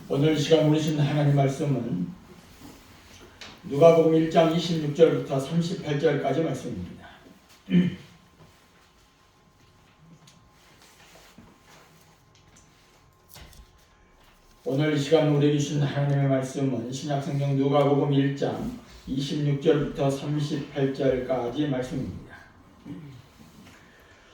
오늘 시간 우리 주신 하나님 말씀은 누가복음 1장 26절부터 38절까지 말씀입니다. 오늘 시간 우리에게 주신 하나님의 말씀은 신약성경 누가복음 1장 26절부터 38절까지 말씀입니다.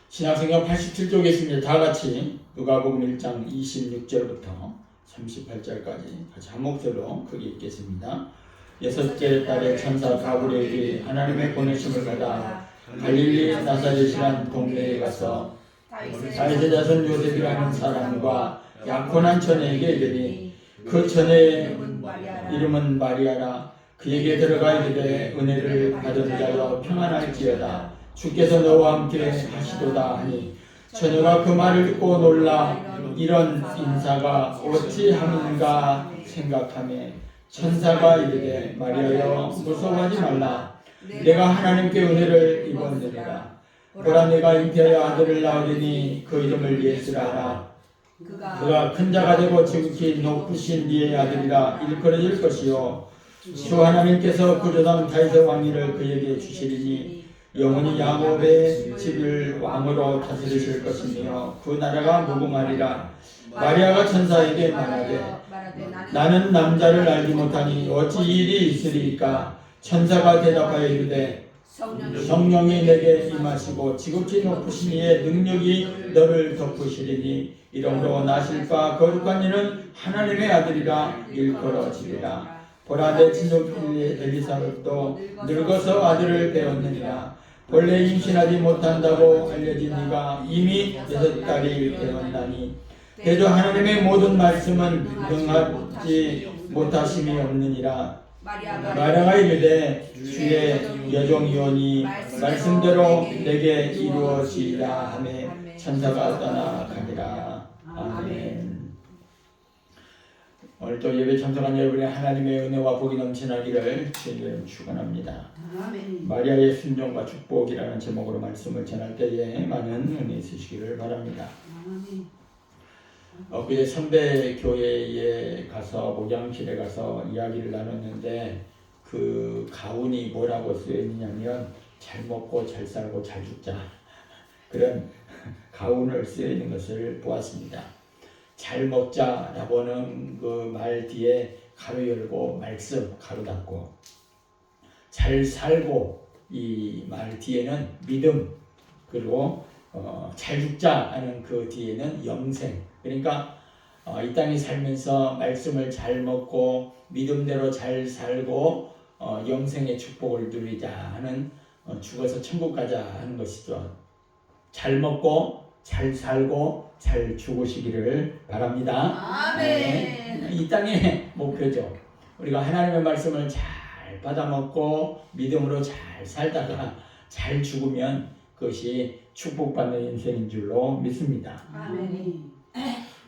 신약성경 87쪽에 있습니다. 다같이 누가복음 1장 26절부터 38절까지 같이 한 목소리로 크게 읽겠습니다. 여섯째 달에 천사 가브리엘이 하나님의 보내심을 받아 갈릴리 나사렛이란 동네에 가서 다윗의 자손 요셉이라는 사람과 약혼한 처녀에게 이르니 그 처녀의 이름은 마리아라. 그에게 들어가 이르되 은혜를 받은 자여 평안할지어다. 주께서 너와 함께 하시도다 하니 처녀가 그 말을 듣고 놀라 이런 인사가 어찌함인가 생각하며 천사가 이르되 마리아여 무서워하지 말라. 내가 하나님께 은혜를 입었느니라. 보라 내가 잉태하여 아들을 낳으리니 그 이름을 예수라. 그가 큰 자가 되고 지극히 높으신 이의 아들이라 일컬어질 것이요 주 하나님께서 그 조상 다윗의 왕위를 그에게 주시리니 영원히 야곱의 집을 왕으로 다스리실 것이며 그 나라가 무궁하리라. 마리아가 천사에게 말하되 나는 남자를 알지 못하니 어찌 이 일이 있으리이까. 천사가 대답하여 이르되 성령이 내게 임하시고 지극히 높으신 이의 능력이 너를 덮으시리니 이러므로 나실 바 거룩한 이는 하나님의 아들이라 일컬어지리라. 보라 내 친족 엘리사벳도 늙어서 아들을 배웠느니라. 본래 임신하지 못한다고 알려진 이가 이미 6달이 되었나니 대저 하나님의 모든 말씀은 능하지 못하심이 없느니라. 마리아가 이르되 주의 여종이오니 말씀대로 내게 이루어지리라 하며 천사가 떠나가니라. 아멘. 오늘도 예배 참석한 여러분의 하나님의 은혜와 복이 넘치나기를 주님 축원합니다. 마리아의 순종과 축복이라는 제목으로 말씀을 전할 때에 많은 은혜 있으시기를 바랍니다. 엊그제 선배 교회에 가서 목양실에 가서 이야기를 나눴는데 그 가운이 뭐라고 쓰여있냐면 잘 먹고 잘 살고 잘 죽자 그런 가운을 쓰여있는 것을 보았습니다. 잘 먹자라고는 그 말 뒤에 가로 열고 말씀 가로 닫고 잘 살고 이 말 뒤에는 믿음 그리고 잘 죽자 하는 그 뒤에는 영생. 그러니까 이 땅에 살면서 말씀을 잘 먹고 믿음대로 잘 살고 영생의 축복을 누리자 하는 죽어서 천국 가자 하는 것이죠. 잘 먹고 잘 살고 잘 죽으시기를 바랍니다. 아멘. 이 땅의 목표죠. 우리가 하나님의 말씀을 잘 받아먹고 믿음으로 잘 살다가 잘 죽으면 그것이 축복받는 인생인 줄로 믿습니다. 아멘.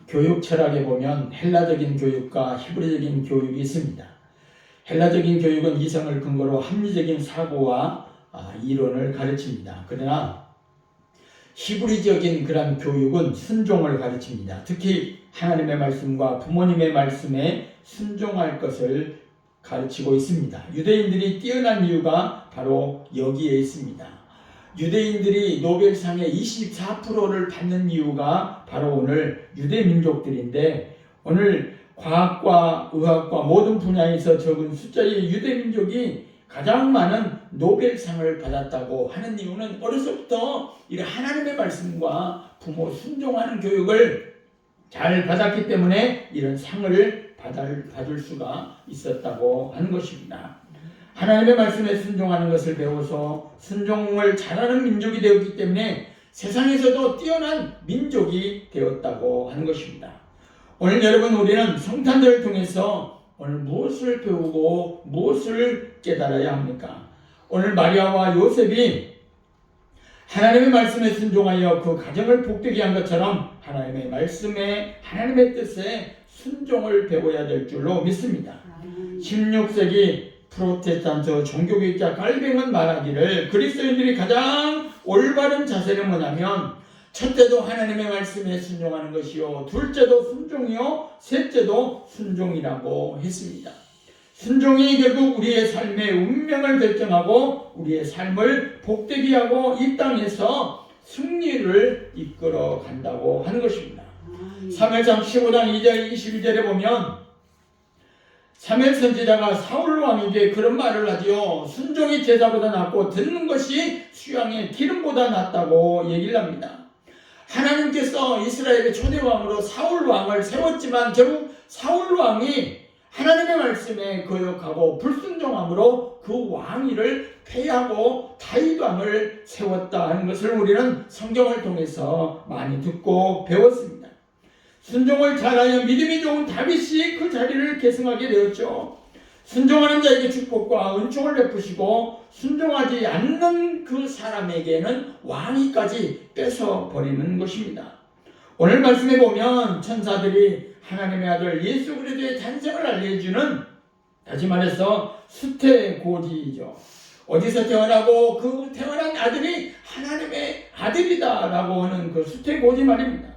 교육 철학에 보면 헬라적인 교육과 히브리적인 교육이 있습니다. 헬라적인 교육은 이성을 근거로 합리적인 사고와 이론을 가르칩니다. 그러나 히브리적인 그런 교육은 순종을 가르칩니다. 특히 하나님의 말씀과 부모님의 말씀에 순종할 것을 가르치고 있습니다. 유대인들이 뛰어난 이유가 바로 여기에 있습니다. 유대인들이 노벨상의 24%를 받는 이유가 바로 오늘 유대 민족들인데 오늘 과학과 의학과 모든 분야에서 적은 숫자의 유대 민족이 가장 많은 노벨상을 받았다고 하는 이유는 어려서부터 이런 하나님의 말씀과 부모 순종하는 교육을 잘 받았기 때문에 이런 상을 받을 수가 있었다고 하는 것입니다. 하나님의 말씀에 순종하는 것을 배워서 순종을 잘하는 민족이 되었기 때문에 세상에서도 뛰어난 민족이 되었다고 하는 것입니다. 오늘 여러분 우리는 성탄절을 통해서 오늘 무엇을 배우고 무엇을 깨달아야 합니까? 오늘 마리아와 요셉이 하나님의 말씀에 순종하여 그 가정을 복되게 한 것처럼 하나님의 말씀에 하나님의 뜻에 순종을 배워야 될 줄로 믿습니다. 16세기 프로테스탄트 종교교육자 갈뱅은 말하기를 그리스도인들이 가장 올바른 자세는 뭐냐면 첫째도 하나님의 말씀에 순종하는 것이요, 둘째도 순종이요, 셋째도 순종이라고 했습니다. 순종이 결국 우리의 삶의 운명을 결정하고 우리의 삶을 복되게 하고 이 땅에서 승리를 이끌어 간다고 하는 것입니다. 사무엘상 15장 2절 21절에 보면 사무엘 선지자가 사울 왕에게 그런 말을 하지요. 순종이 제사보다 낫고 듣는 것이 수양의 기름보다 낫다고 얘기를 합니다. 하나님께서 이스라엘의 초대왕으로 사울 왕을 세웠지만 결국 사울 왕이 하나님의 말씀에 거역하고 불순종함으로 그 왕위를 폐하고 다윗 왕을 세웠다 하는 것을 우리는 성경을 통해서 많이 듣고 배웠습니다. 순종을 잘하여 믿음이 좋은 다윗이 그 자리를 계승하게 되었죠. 순종하는 자에게 축복과 은총을 베푸시고 순종하지 않는 그 사람에게는 왕위까지 뺏어버리는 것입니다. 오늘 말씀에 보면 천사들이 하나님의 아들 예수 그리스도의 탄생을 알려주는, 다시 말해서 수태고지이죠. 어디서 태어나고 그 태어난 아들이 하나님의 아들이다라고 하는 그 수태고지 말입니다.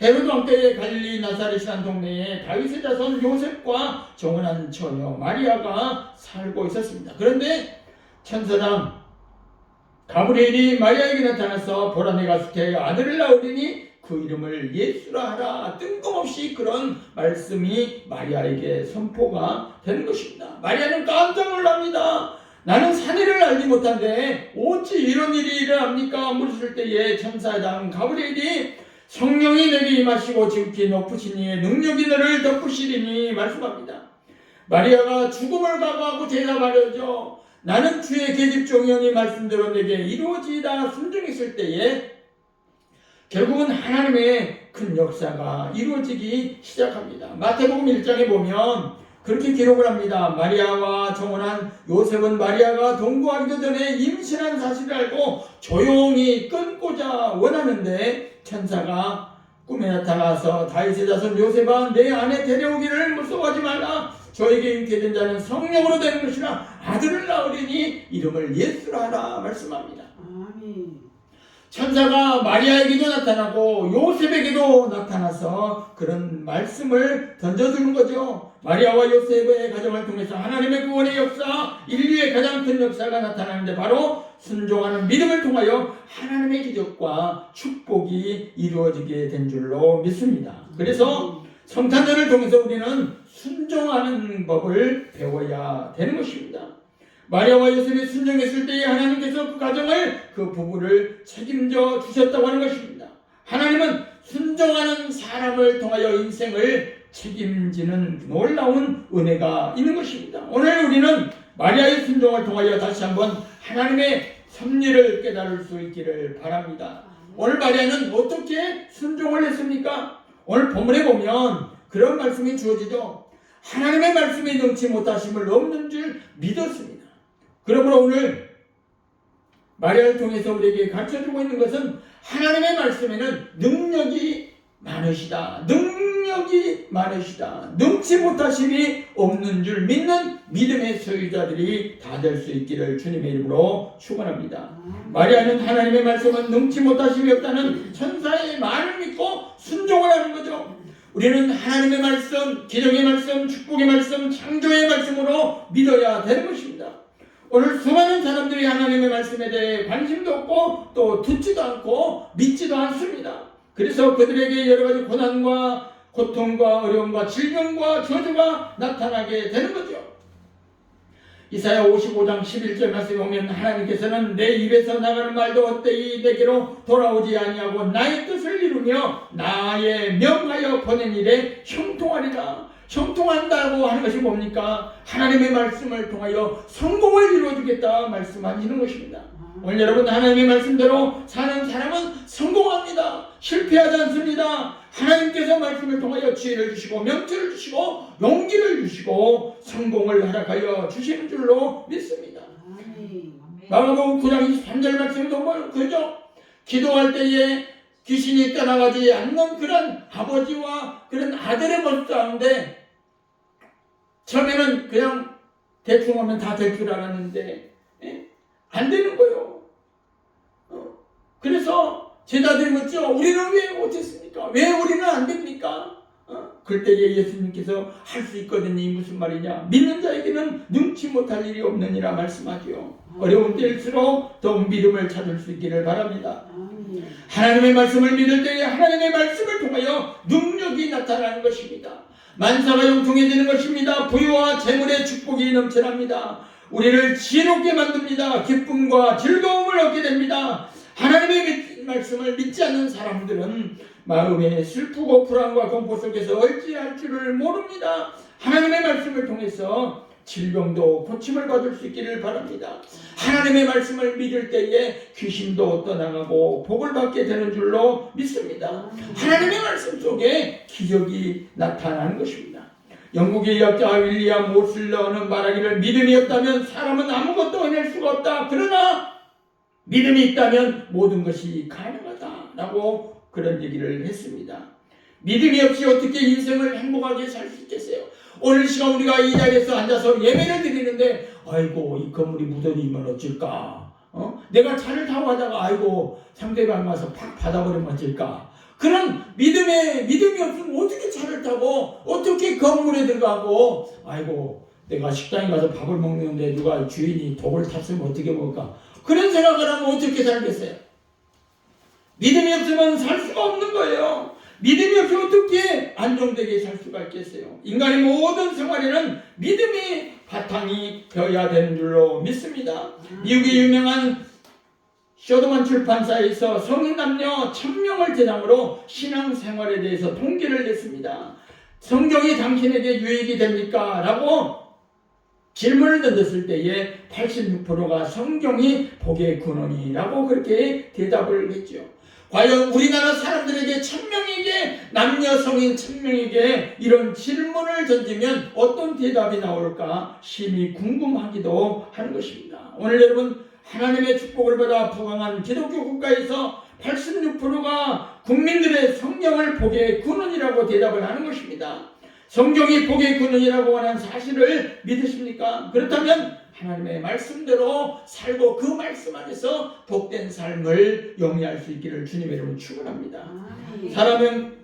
헤로드 왕 때에 갈릴리 나사렛이라는 동네에 다윗의 자손 요셉과 정혼한 처녀 마리아가 살고 있었습니다. 그런데 천사장 가브리엘이 마리아에게 나타나서 보라, 내가 수태의 아들을 낳으리니 그 이름을 예수라 하라. 뜬금없이 그런 말씀이 마리아에게 선포가 된 것입니다. 마리아는 깜짝 놀랍니다. 나는 사내를 알지 못한데 어찌 이런 일이 일어납니까? 물으실 때에 천사장 가브리엘이 성령이 내게 임하시고 지극히 높으신 이의 능력이 너를 덮으시리니 말씀합니다. 마리아가 죽음을 각오하고 대답하려죠. 나는 주의 계집종이오니 말씀대로 내게 이루어지이다 순종했을 때에 결국은 하나님의 큰 역사가 이루어지기 시작합니다. 마태복음 1장에 보면 그렇게 기록을 합니다. 마리아와 정혼한 요셉은 마리아가 동거하기도 전에 임신한 사실을 알고 조용히 끊고자 원하는데 천사가 꿈에 나타나서 다윗의 자손 요셉아, 내 아내 데려오기를 무서워하지 말라. 저에게 잉태된 자는 성령으로 되는 것이라 아들을 낳으리니 이름을 예수라 하라 말씀합니다. 아멘. 천사가 마리아에게도 나타나고 요셉에게도 나타나서 그런 말씀을 던져주는 거죠. 마리아와 요셉의 가정을 통해서 하나님의 구원의 역사, 인류의 가장 큰 역사가 나타나는데 바로 순종하는 믿음을 통하여 하나님의 기적과 축복이 이루어지게 된 줄로 믿습니다. 그래서 성탄절을 통해서 우리는 순종하는 법을 배워야 되는 것입니다. 마리아와 요셉이 순종했을 때에 하나님께서 그 가정을, 그 부부를 책임져 주셨다고 하는 것입니다. 하나님은 순종하는 사람을 통하여 인생을 책임지는 놀라운 은혜가 있는 것입니다. 오늘 우리는 마리아의 순종을 통하여 다시 한번 하나님의 섭리를 깨달을 수 있기를 바랍니다. 오늘 마리아는 어떻게 순종을 했습니까? 오늘 본문에 보면 그런 말씀이 주어지죠. 하나님의 말씀이 능치 못하심을 없는 줄 믿었습니다. 그러므로 오늘 마리아를 통해서 우리에게 가르쳐주고 있는 것은 하나님의 말씀에는 능력이 많으시다. 능력이 많으시다. 능치 못하심이 없는 줄 믿는 믿음의 소유자들이 다 될 수 있기를 주님의 이름으로 축원합니다. 마리아는 하나님의 말씀은 능치 못하심이 없다는 천사의 말을 믿고 순종을 하는 거죠. 우리는 하나님의 말씀, 기적의 말씀, 축복의 말씀, 창조의 말씀으로 믿어야 되는 것입니다. 오늘 수많은 사람들이 하나님의 말씀에 대해 관심도 없고 또 듣지도 않고 믿지도 않습니다. 그래서 그들에게 여러 가지 고난과 고통과 어려움과 질병과 저주가 나타나게 되는 거죠. 이사야 55장 11절 말씀에 보면 하나님께서는 내 입에서 나가는 말도 헛되이 내게로 돌아오지 아니하고 나의 뜻을 이루며 나의 명하여 보낸 일에 형통하리라. 형통한다고 하는 것이 뭡니까? 하나님의 말씀을 통하여 성공을 이루어주겠다 말씀하시는 것입니다. 오늘 여러분 하나님의 말씀대로 사는 사람은 성공합니다. 실패하지 않습니다. 하나님께서 말씀을 통하여 지혜를 주시고 명철을 주시고 용기를 주시고 성공을 허락하여 주시는 줄로 믿습니다. 마가복음 9장 23절 말씀도 뭐 그죠? 기도할 때에 귀신이 떠나가지 않는 그런 아버지와 그런 아들의 모습 가운데 처음에는 그냥 대충 하면 다 될 줄 알았는데 안 되는 거예요. 그래서 제자들이 묻죠. 우리는 왜 못했습니까? 왜 우리는 안 됩니까? 그때 예수님께서 할 수 있거든요. 이 무슨 말이냐? 믿는 자에게는 능치 못할 일이 없느니라 말씀하죠. 어려운 때일수록 더 믿음을 찾을 수 있기를 바랍니다. 하나님의 말씀을 믿을 때에 하나님의 말씀을 통하여 능력이 나타나는 것입니다. 만사가 형통해지는 것입니다. 부유와 재물의 축복이 넘쳐납니다. 우리를 지혜롭게 만듭니다. 기쁨과 즐거움을 얻게 됩니다. 하나님의 말씀을 믿지 않는 사람들은 마음에 슬프고 불안과 공포 속에서 어찌할 줄을 모릅니다. 하나님의 말씀을 통해서 질병도 고침을 받을 수 있기를 바랍니다. 하나님의 말씀을 믿을 때에 귀신도 떠나가고 복을 받게 되는 줄로 믿습니다. 하나님의 말씀 속에 기적이 나타나는 것입니다. 영국의 의학자 윌리엄 모슬러는 말하기를 믿음이 없다면 사람은 아무것도 해낼 수가 없다. 그러나 믿음이 있다면 모든 것이 가능하다라고 그런 얘기를 했습니다. 믿음이 없이 어떻게 인생을 행복하게 살 수 있겠어요? 오늘 시간 우리가 이 자리에서 앉아서 예배를 드리는데 아이고 이 건물이 무너지면 어쩔까? 내가 차를 타고 가다가 아이고 상대방 와서 팍 받아버리면 어쩔까? 그런 믿음이 없으면 어떻게 차를 타고 어떻게 건물에 들어가고 아이고 내가 식당에 가서 밥을 먹는데 누가 주인이 독을 탔으면 어떻게 먹을까? 그런 생각을 하면 어떻게 살겠어요? 믿음이 없으면 살 수가 없는 거예요. 믿음이 없이 어떻게 안정되게 살 수가 있겠어요? 인간의 모든 생활에는 믿음이 바탕이 되어야 되는 줄로 믿습니다. 미국의 유명한 쇼드만 출판사에서 성인 남녀 1000명을 대상으로 신앙생활에 대해서 통계를 냈습니다. 성경이 당신에게 유익이 됩니까? 라고 질문을 던졌을 때에 86%가 성경이 복의 근원이라고 그렇게 대답을 했죠. 과연 우리나라 사람들에게 1000명에게 남녀 성인 1000명에게 이런 질문을 던지면 어떤 대답이 나올까 심히 궁금하기도 하는 것입니다. 오늘 여러분 하나님의 축복을 받아 부강한 기독교 국가에서 86%가 국민들의 성경을 복의 근원이라고 대답을 하는 것입니다. 성경이 복의 근원이라고 하는 사실을 믿으십니까? 그렇다면 하나님의 말씀대로 살고 그 말씀 안에서 복된 삶을 영위할 수 있기를 주님의 이름으로 축원합니다. 사람은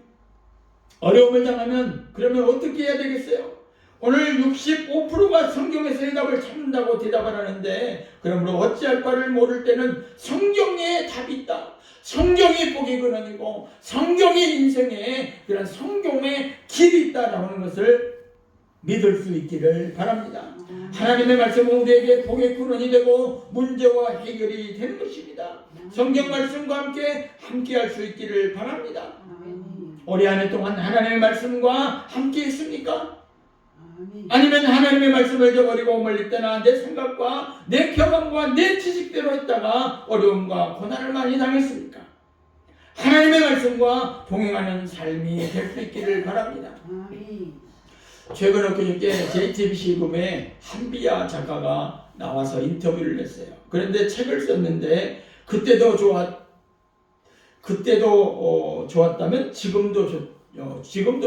어려움을 당하면 그러면 어떻게 해야 되겠어요? 오늘 65%가 성경에서 해답을 찾는다고 대답을 하는데 그러므로 어찌할 바를 모를 때는 성경에 답이 있다. 성경이 복의 근원이고 성경이 인생에 그런 성경의 길이 있다라고 하는 것을 믿을 수 있기를 바랍니다. 하나님의 말씀은 우리에게 복의 근원이 되고 문제와 해결이 되는 것입니다. 성경 말씀과 함께 할 수 있기를 바랍니다. 올해 한 해 동안 하나님의 말씀과 함께 했습니까? 아니면 하나님의 말씀을 저버리고 멀리 떠나 내 생각과 내 경험과 내 지식대로 했다가 어려움과 고난을 많이 당했습니까? 하나님의 말씀과 동행하는 삶이 될 수 있기를 바랍니다. 최근 엊그저께 JTBC-금에 한비야 작가가 나와서 인터뷰를 했어요. 그런데 책을 썼는데 그때도 좋았다면 지금도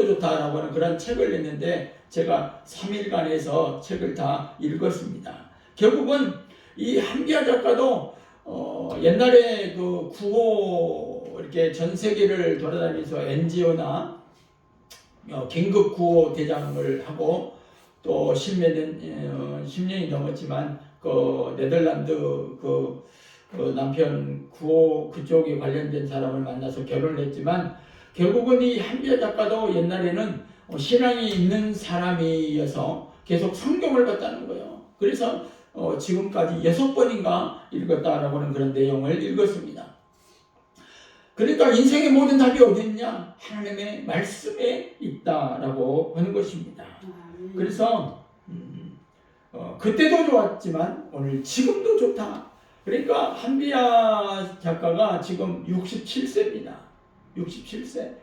좋다라고 하는 그런 책을 냈는데 제가 3일간 해서 책을 다 읽었습니다. 결국은 이 한비야 작가도 옛날에 그 구호 이렇게 전 세계를 돌아다니면서 NGO나 긴급 구호 대장을 하고 또 10년이 넘었지만 그 네덜란드 그 남편 구호 그쪽에 관련된 사람을 만나서 결혼을 했지만 결국은 이 한비야 작가도 옛날에는 신앙이 있는 사람이어서 계속 성경을 봤다는 거예요. 그래서 지금까지 6번인가 읽었다라고 하는 그런 내용을 읽었습니다. 그러니까 인생의 모든 답이 어디 있냐? 하나님의 말씀에 있다라고 하는 것입니다. 그래서 그때도 좋았지만 오늘 지금도 좋다. 그러니까 한비야 작가가 지금 67세입니다. 67세.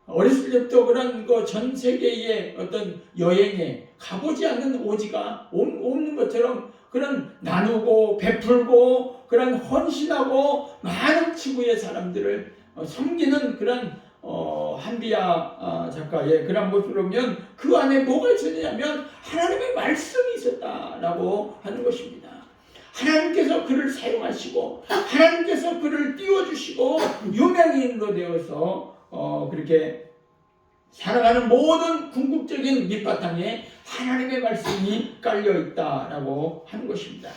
어렸을 때부터 그런 전 세계의 어떤 여행에 가보지 않는 오지가 없는 것처럼 그런 나누고 베풀고 그런 헌신하고 많은 지구의 사람들을 섬기는 그런 한비야 작가의 그런 모습을 보면 그 안에 뭐가 있었냐면 하나님의 말씀이 있었다라고 하는 것입니다. 하나님께서 그를 사용하시고 하나님께서 그를 띄워주시고 유명인으로 되어서 그렇게 살아가는 모든 궁극적인 밑바탕에 하나님의 말씀이 깔려있다라고 하는 것입니다.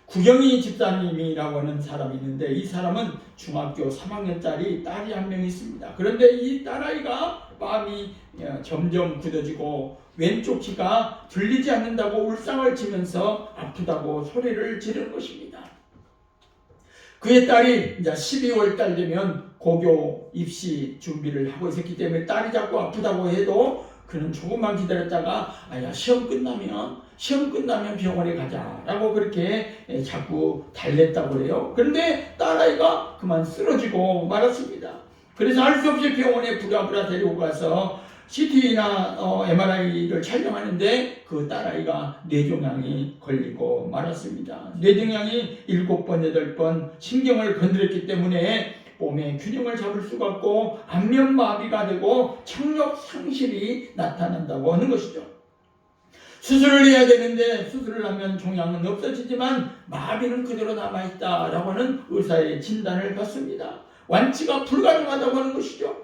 구경이 집사님이라고 하는 사람이 있는데 이 사람은 중학교 3학년짜리 딸이 한 명 있습니다. 그런데 이 딸아이가 마음이 점점 굳어지고 왼쪽 귀가 들리지 않는다고 울상을 치면서 아프다고 소리를 지르는 것입니다. 그의 딸이 이제 12월 달 되면 고교 입시 준비를 하고 있었기 때문에 딸이 자꾸 아프다고 해도 그는 조금만 기다렸다가 시험 끝나면 병원에 가자라고 그렇게 자꾸 달랬다고 그래요. 그런데 딸아이가 그만 쓰러지고 말았습니다. 그래서 할 수 없이 병원에 부랴부랴 데리고 가서 CT나 MRI를 촬영하는데 그 딸아이가 뇌종양이 걸리고 말았습니다. 뇌종양이 7번, 8번 신경을 건드렸기 때문에 몸의 균형을 잡을 수가 없고 안면마비가 되고 청력 상실이 나타난다고 하는 것이죠. 수술을 해야 되는데 수술을 하면 종양은 없어지지만 마비는 그대로 남아있다라고 하는 의사의 진단을 받습니다. 완치가 불가능하다고 하는 것이죠.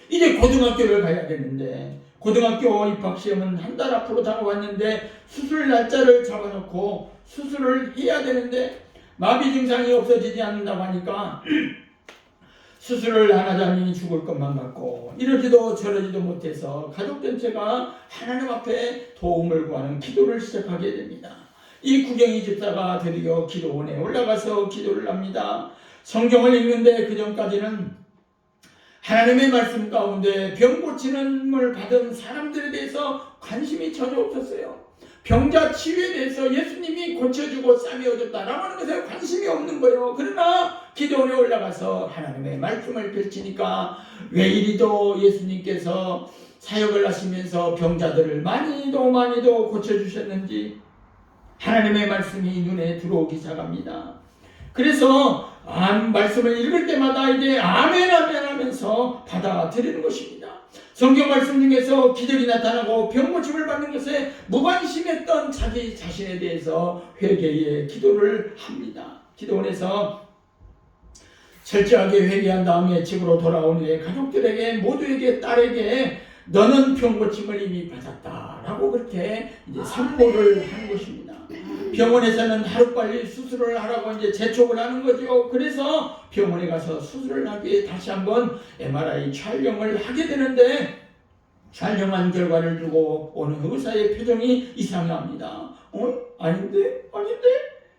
이제 고등학교를 가야 되는데 고등학교 입학시험은 한 달 앞으로 다가왔는데 수술 날짜를 잡아놓고 수술을 해야 되는데 마비 증상이 없어지지 않는다고 하니까 수술을 안 하자니 죽을 것만 같고 이러지도 저러지도 못해서 가족 전체가 하나님 앞에 도움을 구하는 기도를 시작하게 됩니다. 이 구경이 집사가 드디어 기도원에 올라가서 기도를 합니다. 성경을 읽는데 그 전까지는 하나님의 말씀 가운데 병 고치는을 받은 사람들에 대해서 관심이 전혀 없었어요. 병자 치유에 대해서 예수님이 고쳐주고 싸매어줬다라고 하는 것에 관심이 없는 거예요. 그러나 기도원에 올라가서 하나님의 말씀을 펼치니까 왜 이리도 예수님께서 사역을 하시면서 병자들을 많이도 고쳐주셨는지 하나님의 말씀이 눈에 들어오기 시작합니다. 그래서 말씀을 읽을 때마다 이제 아멘 하면서 받아들이는 것입니다. 성경 말씀 중에서 기적이 나타나고 병 고침을 받는 것에 무관심했던 자기 자신에 대해서 회개의 기도를 합니다. 기도원에서 철저하게 회개한 다음에 집으로 돌아온 후에 가족들에게 모두에게 딸에게 너는 병 고침을 이미 받았다라고 그렇게 이제 선포를 하는 것입니다. 병원에서는 하루빨리 수술을 하라고 이제 재촉을 하는 거죠. 그래서 병원에 가서 수술을 하기 위해 다시 한번 MRI 촬영을 하게 되는데 촬영한 결과를 두고 오는 의사의 표정이 이상합니다. 아닌데?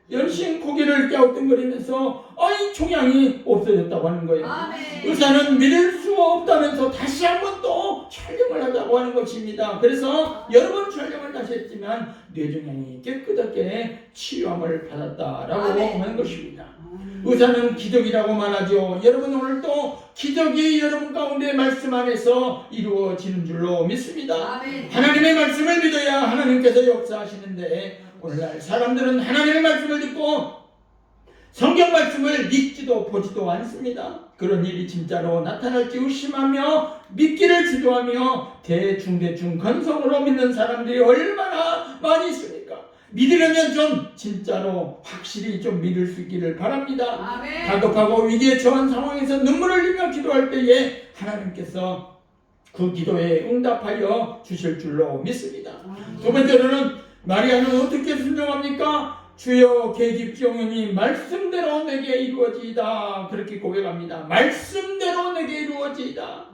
연신 고개를 갸우뚱거리면서 종양이 없어졌다고 하는 거예요. 아멘. 의사는 믿을 수 없다면서 다시 한번 또 촬영을 하자고 하는 것입니다. 그래서 여러 번 촬영을 다시 했지만 뇌종양이 깨끗하게 치유함을 받았다라고 아멘. 하는 것입니다. 의사는 기적이라고 말하죠. 여러분 오늘도 기적이 여러분 가운데 말씀 안에서 이루어지는 줄로 믿습니다. 아멘. 하나님의 말씀을 믿어야 하나님께서 역사하시는데 오늘날 사람들은 하나님의 말씀을 듣고 성경 말씀을 믿지도 보지도 않습니다. 그런 일이 진짜로 나타날지 의심하며 믿기를 주저하며 대충 건성으로 믿는 사람들이 얼마나 많이 있습니까? 믿으려면 좀 진짜로 확실히 좀 믿을 수 있기를 바랍니다. 아멘. 다급하고 위기에 처한 상황에서 눈물을 흘리며 기도할 때에 하나님께서 그 기도에 응답하여 주실 줄로 믿습니다. 두 번째로는 마리아는 어떻게 순종합니까? 주여 계집종이니 말씀대로 내게 이루어지이다. 그렇게 고백합니다. 말씀대로 내게 이루어지이다.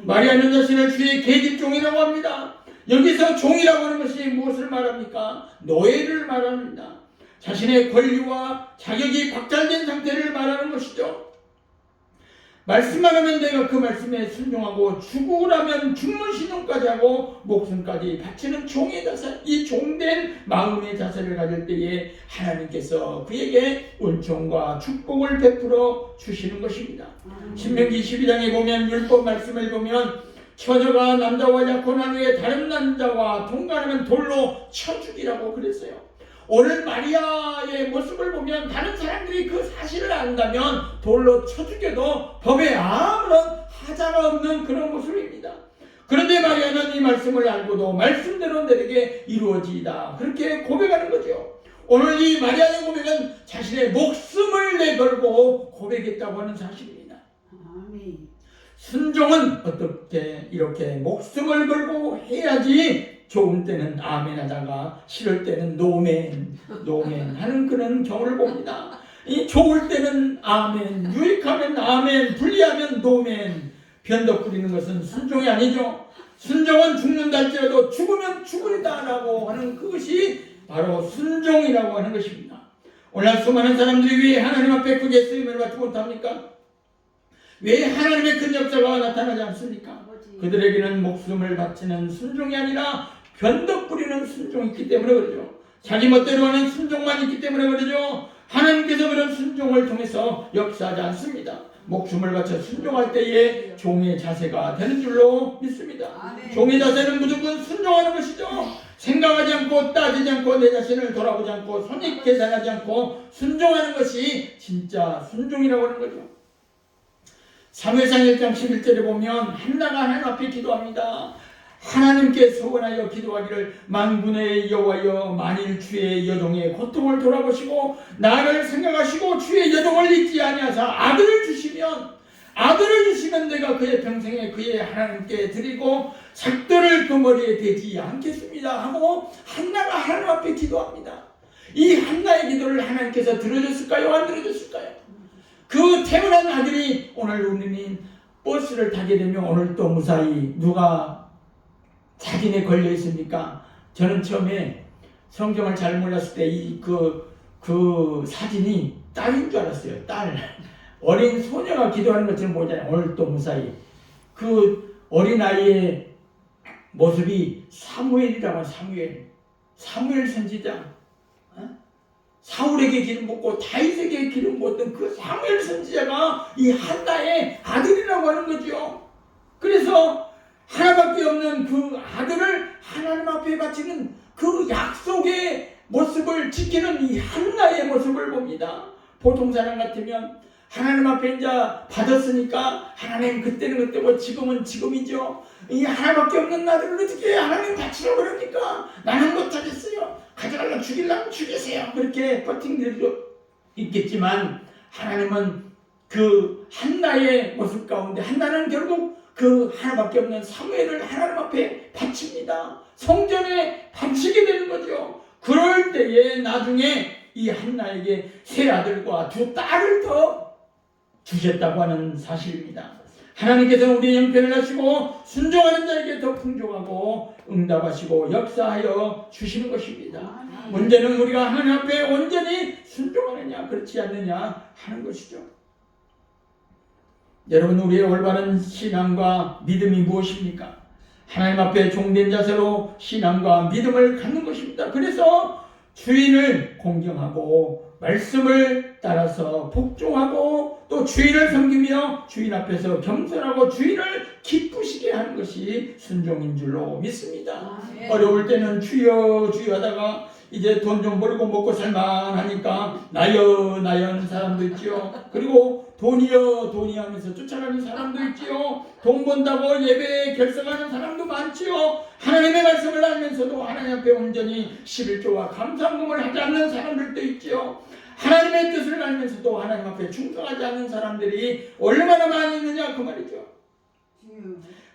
마리아는 자신을 주의 계집종이라고 합니다. 여기서 종이라고 하는 것이 무엇을 말합니까? 노예를 말합니다. 자신의 권리와 자격이 박탈된 상태를 말하는 것이죠. 말씀만 하면 내가 그 말씀에 순종하고 죽으라면 죽는 신용까지 하고 목숨까지 바치는 종의 자세, 이 종된 마음의 자세를 가질 때에 하나님께서 그에게 은총과 축복을 베풀어 주시는 것입니다. 신명기 12장에 보면 율법 말씀을 보면 처녀가 남자와 약혼한 후에 다른 남자와 동거하면 돌로 쳐 죽이라고 그랬어요. 오늘 마리아의 모습을 보면 다른 사람들이 그 사실을 안다면 돌로 쳐 죽여도 법에 아무런 하자가 없는 그런 모습입니다. 그런데 마리아는 이 말씀을 알고도 말씀대로 내게 이루어지이다 그렇게 고백하는 거죠. 오늘 이 마리아의 고백은 자신의 목숨을 내걸고 고백했다고 하는 사실입니다. 아멘. 순종은 어떻게 이렇게 목숨을 걸고 해야지 좋은 때는 아멘 하다가 싫을 때는 노멘 하는 그런 경우를 봅니다. 이 좋을 때는 아멘, 유익하면 아멘, 불리하면 노멘, 변덕 부리는 것은 순종이 아니죠. 순종은 죽는다 할지라도 죽으면 죽으리다라고 하는 그것이 바로 순종이라고 하는 것입니다. 오늘 수많은 사람들이 왜 하나님 앞에 크게 쓰임을 받지 못합니까? 왜 하나님의 큰 역사가 나타나지 않습니까? 그들에게는 목숨을 바치는 순종이 아니라 변덕 부리는 순종이 있기 때문에 그러죠. 자기 멋대로 하는 순종만 있기 때문에 그러죠. 하나님께서 그런 순종을 통해서 역사하지 않습니다. 목숨을 바쳐 순종할 때에 종의 자세가 되는 줄로 믿습니다. 아멘. 종의 자세는 무조건 순종하는 것이죠. 생각하지 않고 따지지 않고 내 자신을 돌아보지 않고 손익 계산하지 않고 순종하는 것이 진짜 순종이라고 하는 거죠. 사무엘상 1장 11절에 보면 한나가 하나님 앞에 기도합니다. 하나님께 소원하여 기도하기를 만군의 여호와여 만일 주의 여종의 고통을 돌아보시고 나를 생각하시고 주의 여종을 잊지 아니하사 아들을 주시면 내가 그의 평생에 그의 하나님께 드리고 삭도를 그 머리에 대지 않겠습니다 하고 한나가 하나님 앞에 기도합니다. 이 한나의 기도를 하나님께서 들어줬을까요? 안 들어줬을까요? 그 태어난 아들이 오늘 우리는 버스를 타게 되면 오늘 또 무사히 누가 사진에 걸려 있습니까? 저는 처음에 성경을 잘 몰랐을 때 그 사진이 딸인 줄 알았어요. 딸. 어린 소녀가 기도하는 것처럼 보잖아요. 오늘 또 무사히. 그 어린아이의 모습이 사무엘이라고 하는 사무엘 선지자. 사울에게 기름 붓고 다윗에게 기름 붓던 그 사무엘 선지자가 이 한나의 아들이라고 하는 거죠. 그래서 하나밖에 없는 그 아들을 하나님 앞에 바치는 그 약속의 모습을 지키는 이 한나의 모습을 봅니다. 보통 사람 같으면 하나님 앞에 이제 받았으니까 하나님 그때는 그때고 지금은 지금이죠. 이 하나밖에 없는 아들을 어떻게 하나님 바치라고 그러니까 나는 못하겠어요. 가져가려면 죽이려면 죽이세요. 그렇게 버팅될 수 있겠지만 하나님은 그 한나의 모습 가운데 한나는 결국 그 하나밖에 없는 사무엘을 하나님 앞에 바칩니다. 성전에 바치게 되는 거죠. 그럴 때에 나중에 이 한나에게 세 아들과 두 딸을 더 주셨다고 하는 사실입니다. 하나님께서 우리의 형편을 하시고 순종하는 자에게 더 풍족하고 응답하시고 역사하여 주시는 것입니다. 문제는 우리가 하나님 앞에 온전히 순종하느냐 그렇지 않느냐 하는 것이죠. 여러분, 우리의 올바른 신앙과 믿음이 무엇입니까? 하나님 앞에 종된 자세로 신앙과 믿음을 갖는 것입니다. 그래서 주인을 공경하고 말씀을 따라서 복종하고 또 주인을 섬기며 주인 앞에서 겸손하고 주인을 기쁘시게 하는 것이 순종인 줄로 믿습니다. 어려울 때는 주여 주여 하다가 이제 돈 좀 벌고 먹고 살만하니까 나여 하는 사람도 있지요. 그리고 돈이여 돈이 하면서 쫓아가는 사람도 있지요. 돈 번다고 예배에 결석하는 사람도 많지요. 하나님의 말씀을 알면서도 하나님 앞에 온전히 11조와 감사금을 하지 않는 사람들도 있지요. 하나님의 뜻을 알면서도 하나님 앞에 충성하지 않는 사람들이 얼마나 많이 있느냐 그 말이죠.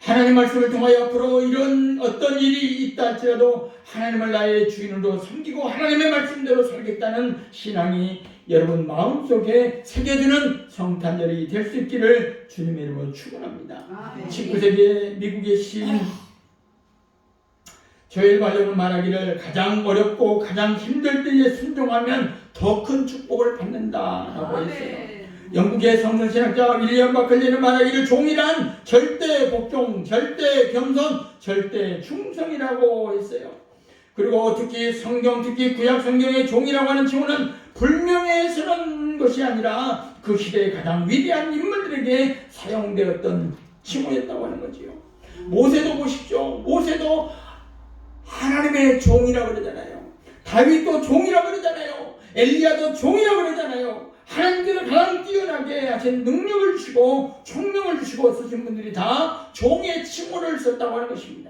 하나님 말씀을 통하여 앞으로 이런 어떤 일이 있다 할지라도 하나님을 나의 주인으로 섬기고 하나님의 말씀대로 살겠다는 신앙이 여러분 마음속에 새겨주는 성탄절이 될 수 있기를 주님의 이름으로 축원합니다. 19세기에 미국의 시인 조엘 발로는 말하기를 가장 어렵고 가장 힘들 때에 순종하면 더 큰 축복을 받는다라고 했어요. 영국의 성서신학자 윌리엄 바클리는 말하기를 종이란 절대 복종, 절대 겸손, 절대 충성이라고 했어요. 그리고 특히 구약 성경의 종이라고 하는 칭호는 불명예스러운 것이 아니라 그 시대의 가장 위대한 인물들에게 사용되었던 칭호였다고 하는 거지요. 모세도 보십시오. 모세도 하나님의 종이라고 그러잖아요. 다윗도 종이라고 그러잖아요. 엘리야도 종이라고 그러잖아요. 하나님께서 가장 뛰어나게 하신 능력을 주시고 총명을 주시고 쓰신 분들이 다 종의 칭호를 썼다고 하는 것입니다.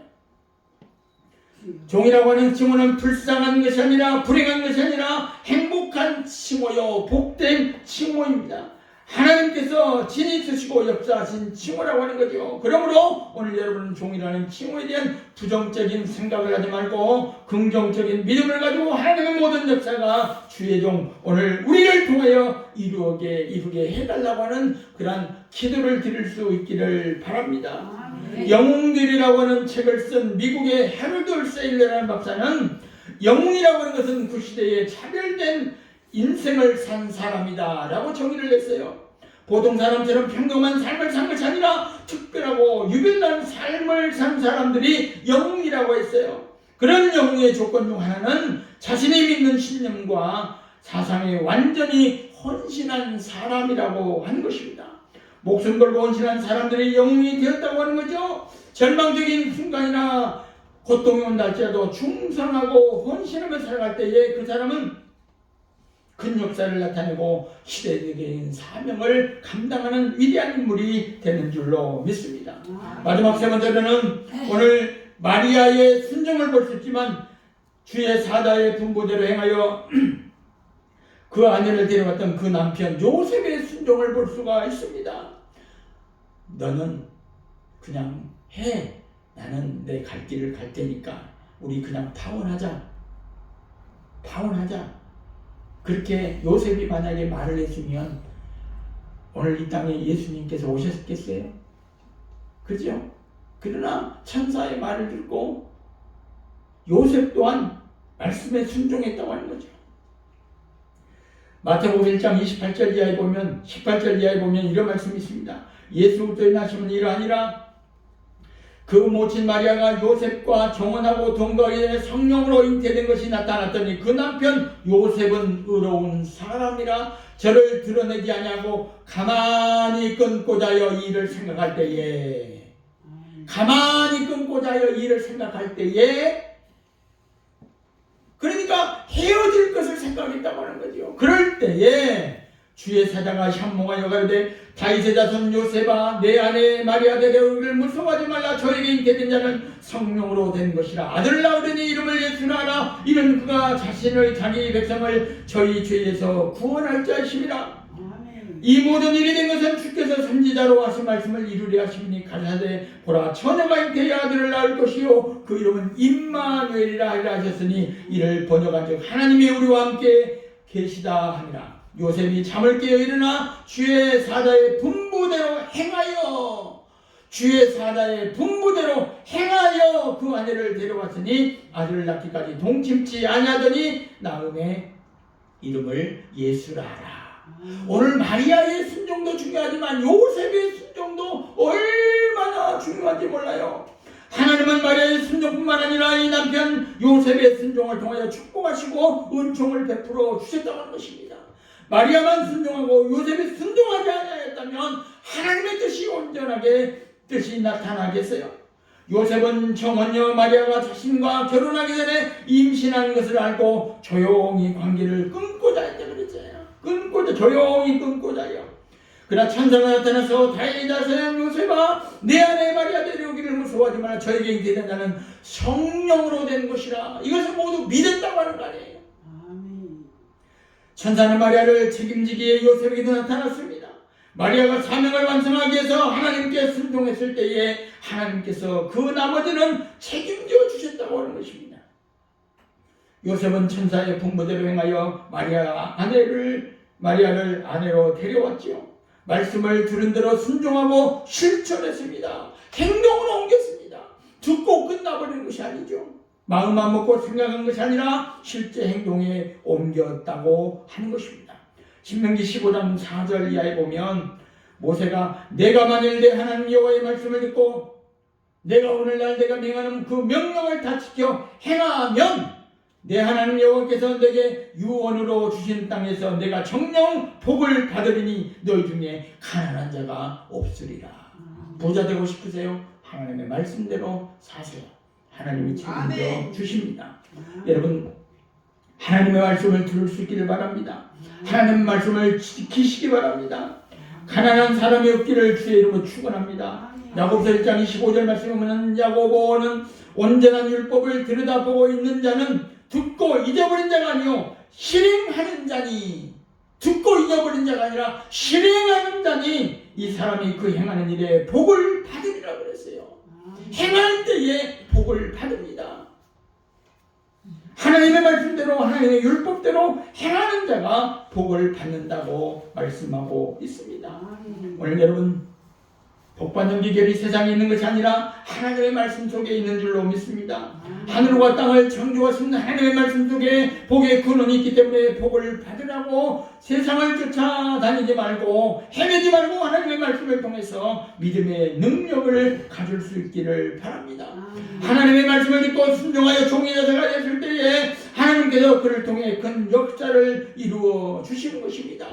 종이라고 하는 칭호는 불쌍한 것이 아니라 불행한 것이 아니라 행복한 칭호요 복된 칭호입니다. 하나님께서 친히 쓰시고 역사하신 칭호라고 하는 거죠. 그러므로 오늘 여러분은 종이라는 칭호에 대한 부정적인 생각을 하지 말고 긍정적인 믿음을 가지고 하나님의 모든 역사가 주의 종 오늘 우리를 통하여 이루게 해달라고 하는 그러한 기도를 드릴 수 있기를 바랍니다. 영웅들이라고 하는 책을 쓴 미국의 헤럴드 세일러라는 박사는 영웅이라고 하는 것은 그 시대에 차별된 인생을 산 사람이다 라고 정의를 냈어요. 보통 사람처럼 평범한 삶을 산 것이 아니라 특별하고 유별난 삶을 산 사람들이 영웅이라고 했어요. 그런 영웅의 조건 중 하나는 자신이 믿는 신념과 사상에 완전히 헌신한 사람이라고 하는 것입니다. 목숨 걸고 헌신한 사람들이 영웅이 되었다고 하는 거죠. 절망적인 순간이나 고통이 온다 할지라도 충성하고 헌신하며 살아갈 때에 그 사람은 큰 역사를 나타내고 시대적인 사명을 감당하는 위대한 인물이 되는 줄로 믿습니다. 마지막 세 번째로는 오늘 마리아의 순종을 볼 수 있지만 주의 사자의 분부대로 행하여 그 아내를 데려갔던 그 남편 요셉의 순종을 볼 수가 있습니다. 너는 그냥 해. 나는 내 갈 길을 갈 테니까 우리 그냥 파혼하자. 그렇게 요셉이 만약에 말을 했으면 오늘 이 땅에 예수님께서 오셨겠어요? 그죠? 그러나 천사의 말을 듣고 요셉 또한 말씀에 순종했다고 하는 거죠. 마태복음 1장 28절 이하에 보면 18절 이하에 보면 이런 말씀이 있습니다. 예수부터 나시면 이러하니라. 그 모친 마리아가 요셉과 정혼하고 동거하게 되어 성령으로 잉태된 것이 나타났더니 그 남편 요셉은 의로운 사람이라 저를 드러내지 아니하고 가만히 끊고자 하여 이 일을 생각할 때에 그러니까 헤어질 것을 생각했다고 하는 거죠. 그럴 때에 주의 사자가 현몽하여 가로되 다윗의 자손 요셉아 내 아내 마리아 데려오기를 무서워하지 말라. 저에게 잉태된 자는 성령으로 된 것이라. 아들을 낳으려니 이름을 예수라 하라. 이는 그가 자기 백성을 저희 죄에서 구원할 자이심이라. 이 모든 일이 된 것은 주께서 선지자로 하신 말씀을 이루려 하심이니 가라사대 보라 처녀가 잉태하여 아들을 낳을 것이요 그 이름은 임마누엘이라 하리라 하셨으니 이를 번역한즉 하나님이 우리와 함께 계시다 하니라. 요셉이 잠을 깨어 일어나 주의 사자의 분부대로 행하여 그 아내를 데려왔으니 아들을 낳기까지 동침치 아니하더니 나음의 이름을 예수라 하라. 오늘 마리아의 순종도 중요하지만 요셉의 순종도 얼마나 중요한지 몰라요. 하나님은 마리아의 순종뿐만 아니라 이 남편 요셉의 순종을 통하여 축복하시고 은총을 베풀어 주셨다고 하는 것입니다. 마리아만 순종하고 요셉이 순종하지 않았다면 하나님의 뜻이 온전하게 뜻이 나타나겠어요. 요셉은 정혼녀 마리아가 자신과 결혼하기 전에 임신한 것을 알고 조용히 관계를 끊고자 했다고 그랬잖아요. 조용히 끊고자요. 그러나 천사가 나타나서 다행히 자손 요셉아 내 아내 마리아 데려오기를 무서워하지 마라. 저에게 잉태된 자는 성령으로 된 것이라. 이것을 모두 믿었다고 하는 거 아니에요. 천사는 마리아를 책임지기에 요셉에게도 나타났습니다. 마리아가 사명을 완성하기 위해서 하나님께 순종했을 때에 하나님께서 그 나머지는 책임져 주셨다고 하는 것입니다. 요셉은 천사의 분부대로 행하여 마리아를 아내로 데려왔지요. 말씀을 들은 대로 순종하고 실천했습니다. 행동으로 옮겼습니다. 듣고 끝나버리는 것이 아니죠. 마음만 먹고 생각한 것이 아니라 실제 행동에 옮겼다고 하는 것입니다. 신명기 15장 4절 이하에 보면 모세가 내가 만일 내 하나님 여호와의 말씀을 듣고 내가 오늘날 내가 명하는 그 명령을 다 지켜 행하면 내 하나님 여호와께서 내게 유언으로 주신 땅에서 내가 정령 복을 받으리니 너희 중에 가난한 자가 없으리라. 부자 되고 싶으세요? 하나님의 말씀대로 사세요. 하나님이 책임져 주십니다. 여러분 하나님의 말씀을 들을 수 있기를 바랍니다. 하나님의 말씀을 지키시기 바랍니다. 가난한 사람이 없기를 주의 이름으로 축원합니다. 야고보서 1장 25절 말씀에 보면 야고보는 온전한 율법을 들여다보고 있는 자는 듣고 잊어버린 자가 아니요 실행하는 자니, 듣고 잊어버린 자가 아니라 실행하는 자니 이 사람이 그 행하는 일에 복을 받으리라 그랬어요. 행할 때에 복을 받습니다. 하나님의 말씀대로 하나님의 율법대로 행하는 자가 복을 받는다고 말씀하고 있습니다. 오늘 여러분 복받는 비결이 세상에 있는 것이 아니라 하나님의 말씀 속에 있는 줄로 믿습니다. 하늘과 땅을 창조하신 하나님의 말씀 속에 복의 근원이 있기 때문에 복을 받으라고 세상을 쫓아다니지 말고 헤매지 말고 하나님의 말씀을 통해서 믿음의 능력을 가질 수 있기를 바랍니다. 하나님의 말씀을 듣고 순종하여 종의 자세가 됐을 때에 하나님께서 그를 통해 큰 역사를 이루어 주시는 것입니다.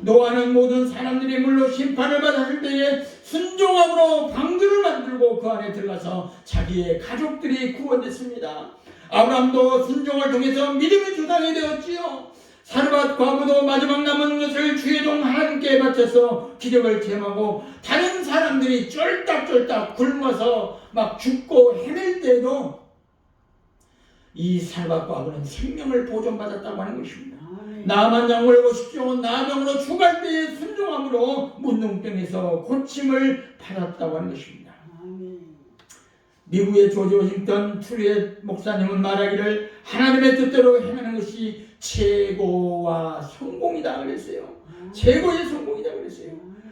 노아는 모든 사람들이 물로 심판을 받았을 때에 순종함으로 방주를 만들고 그 안에 들어가서 자기의 가족들이 구원됐습니다. 아브라함도 순종을 통해서 믿음의 조상이 되었지요. 사르밧 과부도 마지막 남은 것을 주의 종 하나님께 바쳐서 기적을 체험하고 다른 사람들이 쫄딱쫄딱 굶어서 막 죽고 헤맬 때도 이 사르밧 과부는 생명을 보존받았다고 하는 것입니다. 나만 장을 보십시오. 나병으로 죽을 때에 순종함으로 문둥병에서 고침을 받았다고 하는 것입니다. 미국의 조지 워싱턴 트루의 목사님은 말하기를 하나님의 뜻대로 행하는 것이 최고와 성공이다 그랬어요. 최고의 성공이다 그랬어요.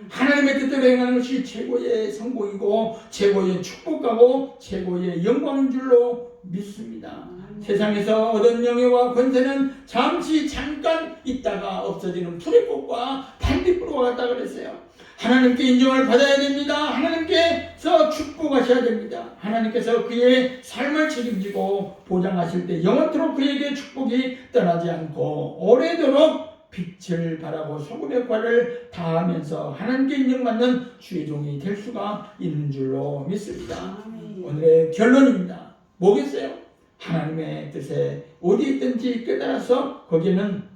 하나님의 뜻대로 행하는 것이 최고의 성공이고 최고의 축복하고 최고의 영광인 줄로 믿습니다. 세상에서 얻은 명예와 권세는 잠시 잠깐 있다가 없어지는 풀의 꽃과 반딧불과 같다 그랬어요. 하나님께 인정을 받아야 됩니다. 하나님께서 축복하셔야 됩니다. 하나님께서 그의 삶을 책임지고 보장하실 때 영원토록 그에게 축복이 떠나지 않고 오래도록 빛을 발하고 소금의 역할을 다하면서 하나님께 인정받는 주의 종이 될 수가 있는 줄로 믿습니다. 오늘의 결론입니다. 뭐겠어요? 하나님의 뜻에 어디 있든지 깨달아서 거기에는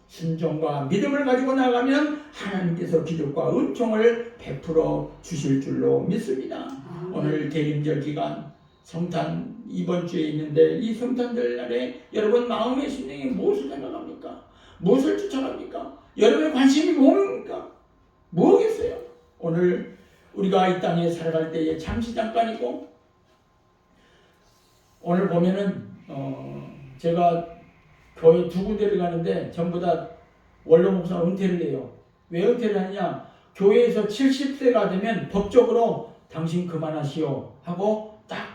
순종과 믿음을 가지고 나가면 하나님께서 기적과 은총을 베풀어 주실 줄로 믿습니다. 오늘 대림절 기간 성탄 이번 주에 있는데 이 성탄절 날에 여러분 마음의 심령이 무엇을 생각합니까? 무엇을 쫓아갑니까? 여러분의 관심이 뭡니까? 뭐겠어요? 오늘 우리가 이 땅에 살아갈 때에 잠시 잠깐이고 오늘 보면은 제가 교회 두 군데를 가는데 전부 다 원로 목사 은퇴를 해요. 왜 은퇴를 하냐? 교회에서 70세가 되면 법적으로 당신 그만하시오 하고 딱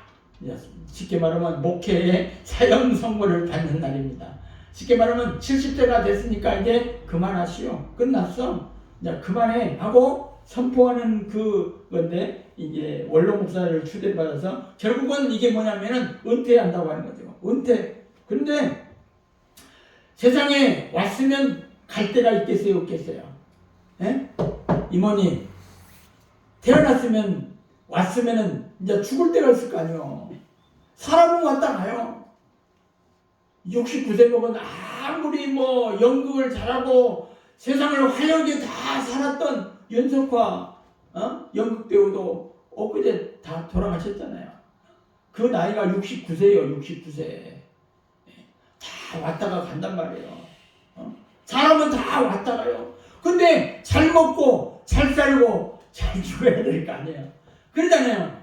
쉽게 말하면 목회의 사형 선고를 받는 날입니다. 쉽게 말하면 70세가 됐으니까 이제 그만하시오. 끝났어. 이제 그만해 하고 선포하는 그건데 이제 원로 목사를 추대받아서 결국은 이게 뭐냐면은 은퇴한다고 하는 거죠. 은퇴. 그런데 세상에 왔으면 갈 데가 있겠어요, 없겠어요? 에? 이모님, 태어났으면 왔으면은 이제 죽을 때가 있을 거 아니에요. 사람은 왔다 가요. 69세 먹은 아무리 뭐 연극을 잘하고 세상을 화려하게 다 살았던 윤석화 연극 배우도 엊그제 다 돌아가셨잖아요. 그 나이가 69세예요. 69세. 다 왔다가 간단 말이에요. 사람은 다 왔다 가요. 근데 잘 먹고 잘 살고 잘 죽어야 될 거 아니에요. 그러잖아요.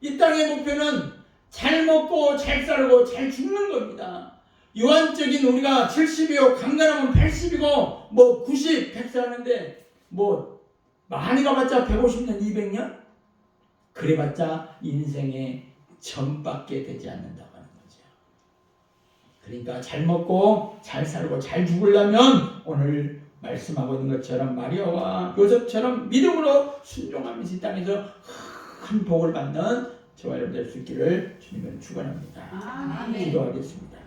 이 땅의 목표는 잘 먹고 잘 살고 잘 죽는 겁니다. 유한적인 우리가 70이요 강간하면 80이고 뭐 90, 100 사는데 뭐 많이 가봤자 150년, 200년? 그래봤자 인생의 전밖에 되지 않는다고 하는 거죠. 그러니까 잘 먹고 잘 살고 잘 죽으려면 오늘 말씀하고 있는 것처럼 마리아와 요셉처럼 믿음으로 순종하면서 이 땅에서 큰 복을 받는 저와 여러분 될 수 있기를 주님은 축원합니다. 기도하겠습니다.